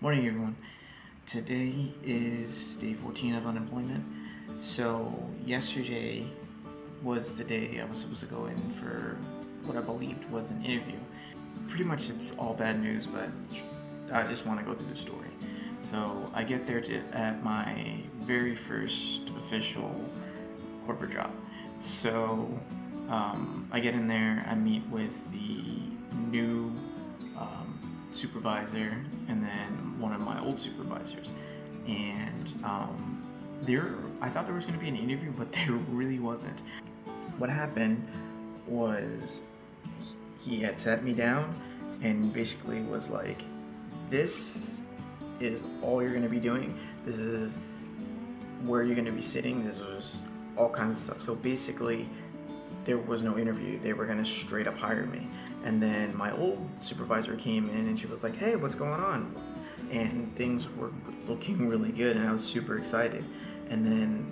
Morning, everyone. Today is day 14 of unemployment. So, yesterday was the day I was supposed to go in for what I believed was an interview. Pretty much it's all bad news, but I just want to go through the story. So, I get there at my very first official corporate job. So, I get in there, I meet with the new supervisor and then one of my old supervisors. And I thought there was going to be an interview, but there really wasn't. What happened was he had sat me down and basically was like, this is all you're going to be doing. This is where you're going to be sitting. This was all kinds of stuff. So basically, there was no interview. They were going to straight up hire me. And then my old supervisor came in and she was like, hey, what's going on? And things were looking really good and I was super excited. And then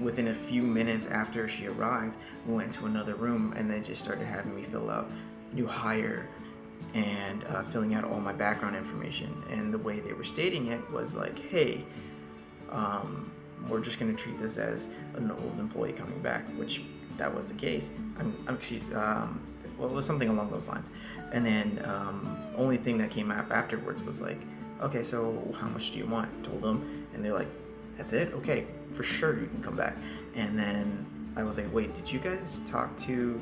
within a few minutes after she arrived, we went to another room and they just started having me fill out new hire and filling out all my background information. And the way they were stating it was like, hey, we're just going to treat this as an old employee coming back, which that was the case. Well, it was something along those lines. And then only thing that came up afterwards was like, okay, so how much do you want? I told them, and they're like, that's it? Okay, for sure you can come back. And then I was like, wait, did you guys talk to,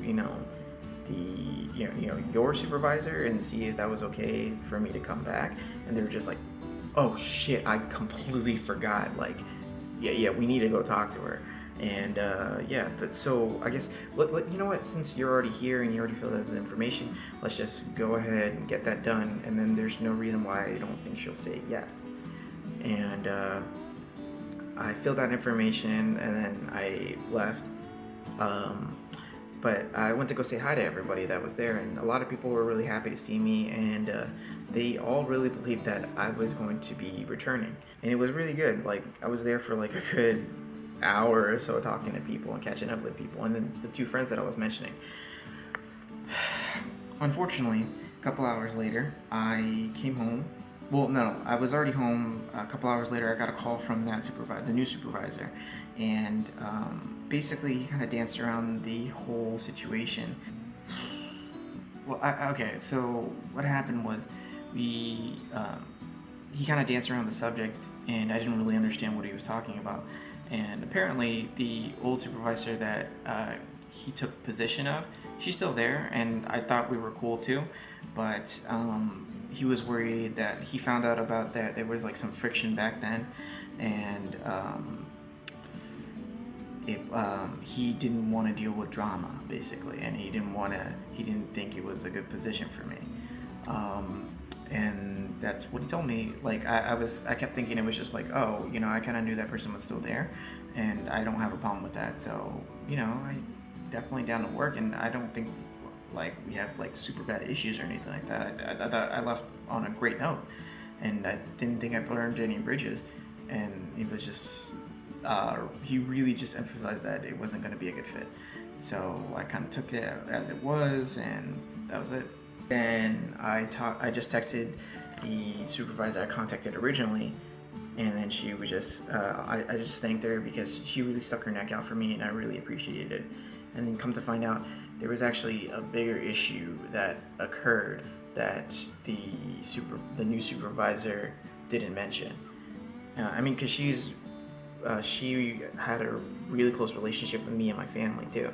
your supervisor and see if that was okay for me to come back? And they were just like, oh shit, I completely forgot. Like, yeah, we need to go talk to her. And but so I guess you know what? Since you're already here and you already filled out this information, let's just go ahead and get that done. And then there's no reason why I don't think she'll say yes. And I filled out information and then I left. But I went to go say hi to everybody that was there, and a lot of people were really happy to see me, and they all really believed that I was going to be returning. And it was really good. Like, I was there for like a good hour or so talking to people and catching up with people, and then the two friends that I was mentioning. Unfortunately, a couple hours later, I came home. Well, no, I was already home. A couple hours later, I got a call from the new supervisor, and basically he kind of danced around the whole situation. Well, okay, so what happened was he kind of danced around the subject, and I didn't really understand what he was talking about. And apparently the old supervisor that he took position of, she's still there, and I thought we were cool too, but he was worried that he found out about that there was like some friction back then, and he didn't want to deal with drama basically, and he didn't think it was a good position for me. And that's what he told me. Like, I kept thinking it was just like, oh, I kind of knew that person was still there, and I don't have a problem with that. So, I definitely down to work, and I don't think like we have like super bad issues or anything like that. I thought I left on a great note, and I didn't think I burned any bridges. And it was just he really just emphasized that it wasn't going to be a good fit. So I kind of took it as it was, and that was it. Then I just texted the supervisor I contacted originally, and then she was just, I just thanked her because she really stuck her neck out for me, and I really appreciated it. And then come to find out, there was actually a bigger issue that occurred that the new supervisor didn't mention. Because she had a really close relationship with me and my family too.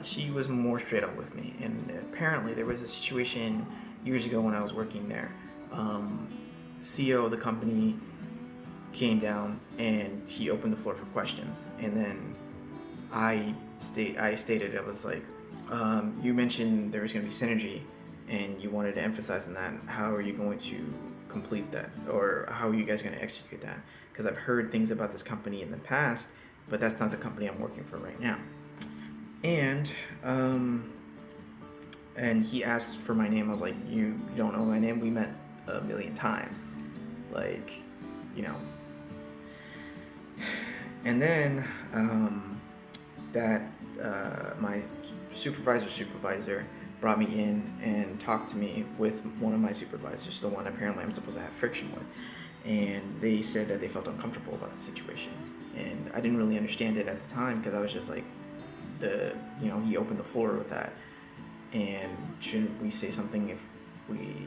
She was more straight up with me, and apparently there was a situation years ago when I was working there. CEO of the company came down and he opened the floor for questions, and then I stated, I was like, you mentioned there was going to be synergy and you wanted to emphasize on that. How are you going to complete that, or how are you guys going to execute that? Because I've heard things about this company in the past, but that's not the company I'm working for right now. And he asked for my name. I was like, you don't know my name? We met a million times. Like, And then my supervisor brought me in and talked to me with one of my supervisors, the one apparently I'm supposed to have friction with. And they said that they felt uncomfortable about the situation. And I didn't really understand it at the time because I was just like, he opened the floor with that. And shouldn't we say something if we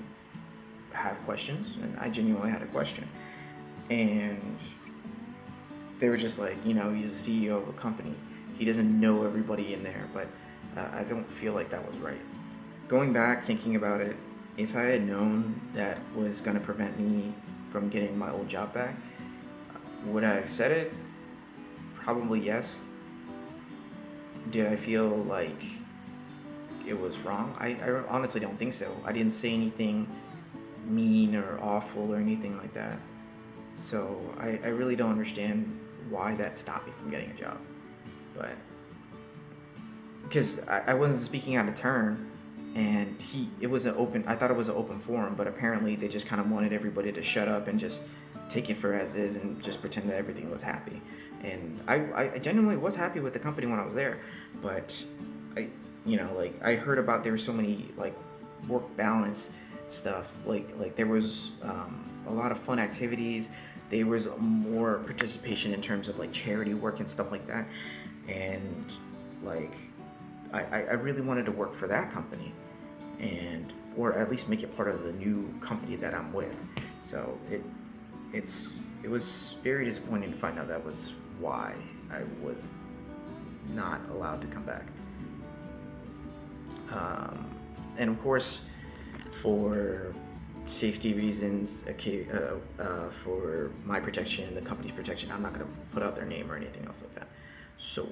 have questions? And I genuinely had a question. And they were just like, he's the CEO of a company. He doesn't know everybody in there, but I don't feel like that was right. Going back, thinking about it, if I had known that was going to prevent me from getting my old job back, would I have said it? Probably yes. Did I feel like it was wrong? I honestly don't think so. I didn't say anything mean or awful or anything like that. So I really don't understand why that stopped me from getting a job. But because I wasn't speaking out of turn, and I thought it was an open forum, but apparently they just kind of wanted everybody to shut up and just take it for as is and just pretend that everything was happy. And I genuinely was happy with the company when I was there, but I heard about there were so many like work balance stuff, like there was a lot of fun activities. There was more participation in terms of like charity work and stuff like that, and like I really wanted to work for that company, or at least make it part of the new company that I'm with. So it was very disappointing to find out that was why I was not allowed to come back. And of course, for safety reasons, for my protection and the company's protection, I'm not going to put out their name or anything else like that. So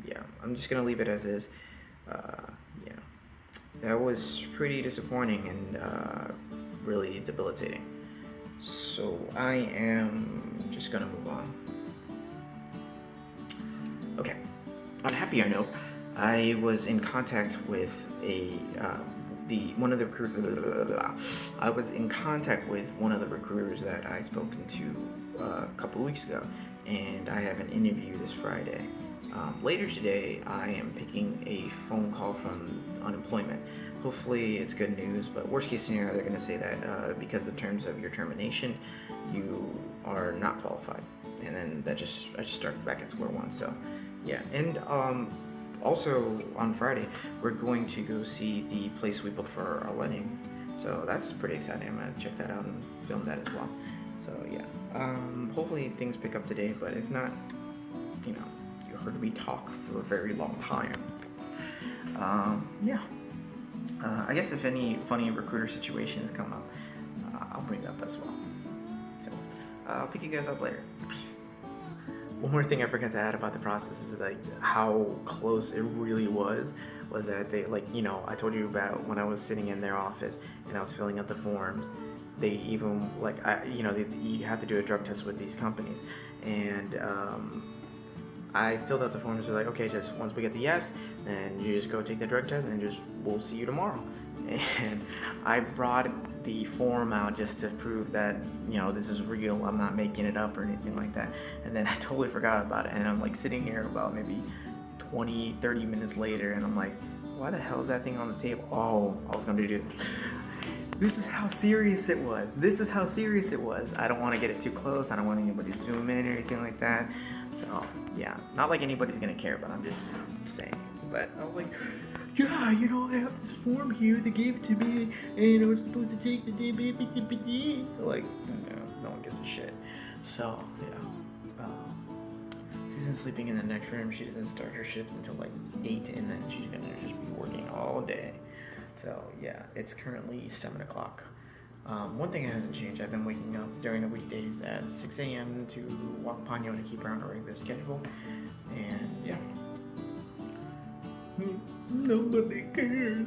yeah, I'm just going to leave it as is. Yeah, that was pretty disappointing and really debilitating. So I am just going to move on. Okay, on a happier note, I was in contact with one of the recruiters that I spoken to a couple of weeks ago, and I have an interview this Friday. Later today, I am picking a phone call from unemployment. Hopefully it's good news, but worst case scenario, they're going to say that because of the terms of your termination, you are not qualified, and then I just start back at square one. So yeah, and also on Friday, we're going to go see the place we booked for our wedding. So that's pretty exciting. I'm going to check that out and film that as well. So yeah, hopefully things pick up today, but if not, you heard me talk for a very long time. Yeah. I guess if any funny recruiter situations come up, I'll bring it up as well. So I'll pick you guys up later. Peace. One more thing I forgot to add about the process is like how close it really was that they I told you about when I was sitting in their office and I was filling out the forms. They even you have to do a drug test with these companies, and I filled out the forms. They're like, okay, just once we get the yes, then you just go take the drug test, and we'll see you tomorrow. And I brought the form out just to prove that this is real. I'm not making it up or anything like that. And then I totally forgot about it. And I'm like sitting here about maybe 20-30 minutes later, and I'm like, why the hell is that thing on the table? Oh, I was gonna do it. This is how serious it was. I don't want to get it too close. I don't want anybody to zoom in or anything like that. So yeah, not like anybody's gonna care, but I'm just saying. But I was like, yeah, I have this form here. They gave it to me, and I was supposed to take the day. Like, no one gives a shit. So yeah, Susan's sleeping in the next room. She doesn't start her shift until like 8, and then she's gonna just be working all day. So yeah, it's currently 7 o'clock. One thing that hasn't changed, I've been waking up during the weekdays at 6 a.m. to walk Ponyo to keep her on a regular schedule. And yeah. Nobody cares.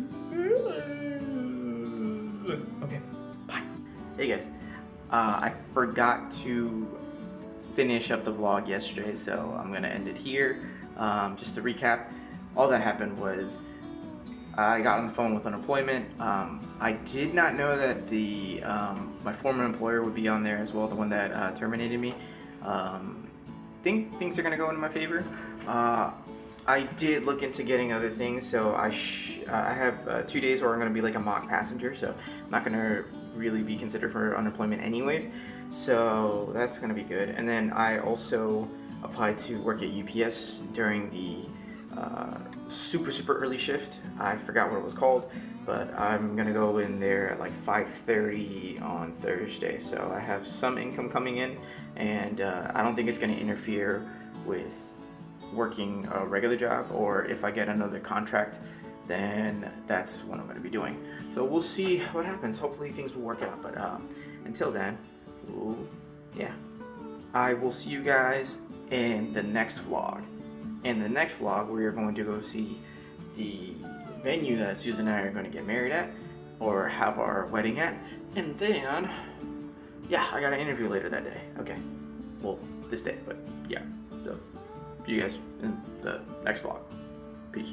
Okay, bye. Hey guys, I forgot to finish up the vlog yesterday, so I'm gonna end it here. Just to recap, all that happened was I got on the phone with unemployment. I did not know that my former employer would be on there as well, the one that terminated me. Think things are gonna go in my favor. I did look into getting other things, so I have 2 days where I'm going to be like a mock passenger, so I'm not going to really be considered for unemployment anyways, so that's going to be good. And then I also applied to work at UPS during the super early shift. I forgot what it was called, but I'm gonna go in there at like 5:30 on Thursday, so I have some income coming in, and I don't think it's gonna interfere with working a regular job, or if I get another contract, then that's what I'm gonna be doing. So we'll see what happens. Hopefully things will work out, but until then, yeah, I will see you guys in the next vlog. In the next vlog, we are going to go see the venue that Susan and I are going to get married at, or have our wedding at, and then, yeah, I got an interview later that day. Okay, well, this day, but yeah, so see you guys in the next vlog. Peace.